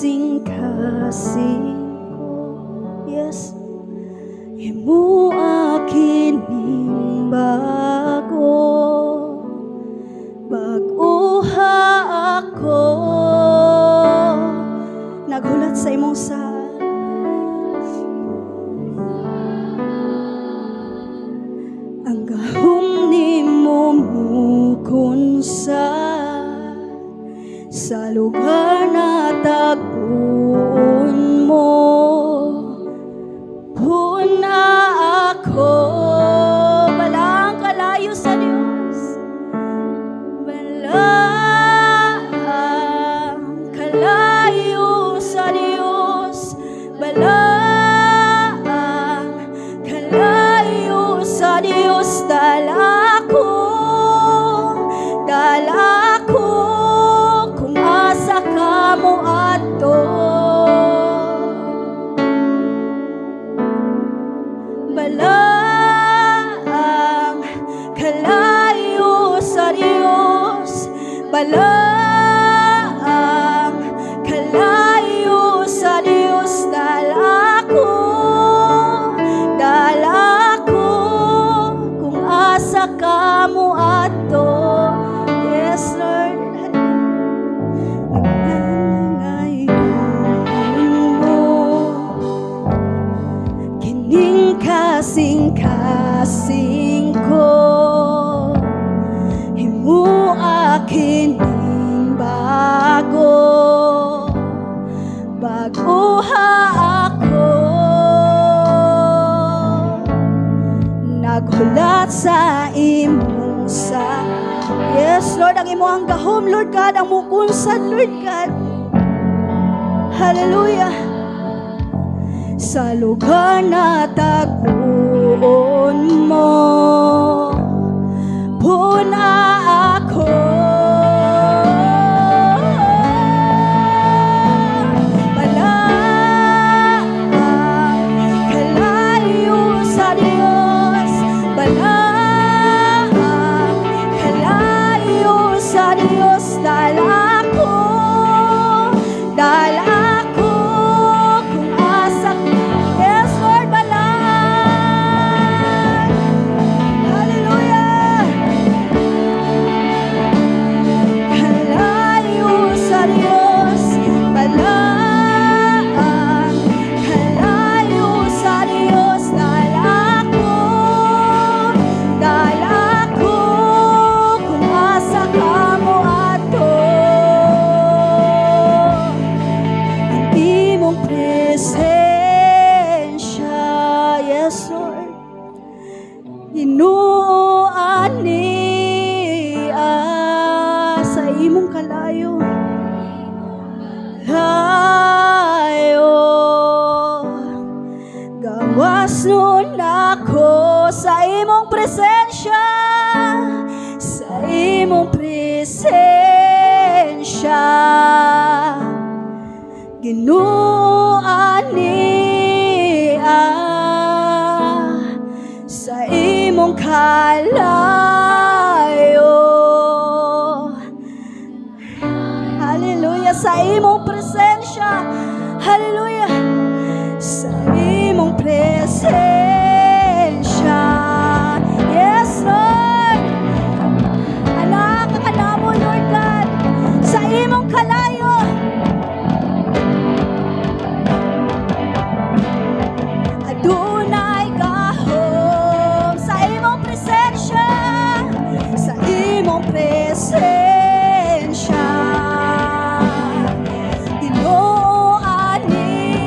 kasing-kasing ko. Yes. Imo akin ning bago, baguha ako. Naghulat sa imong ang gahom nimo mukon sa lugar na tagpuon mo. Puna ako, balang kalayo sa Diyos, balang kalayo sa Diyos, balang kalayo sa Diyos. Dala ko kung asa ka mo ato. Balang kalayo sa Diyos, balang kalayo sa Diyos. Dala ko kung asa ka mo ato. Yes, Lord. Kasing-kasing ko, imo akin ning bago, baguha ako. Naghulat sa imong yes, Lord, ang imo ang gahom, Lord God, ang mukunsan, Lord God. Hallelujah. Sa lugar na tagpuon mo, puna ako. Balang kalayo sa Diyos, balang kalayo sa Diyos. Dala ko kung asa. Yes, Lord, balang. Hallelujah. Kalayo sa Diyos, balang kalayo sa Diyos. Dala ko kung asa ka mo ato. Ang imong presensya, yes, Lord, Ginoo ani sa imong kalayo. Gawas nun ako sa imong presensya, sa imong presensya. Ginoo ani sa imong kalayo. Hallelujah, sa imong presensya. Hallelujah, sa imong presensya. Yes, Lord. Anak ka namo, Lord God, sa imong kalayo. Adunay gahom sa imong presensya, sa imong presensya. Ginoo ani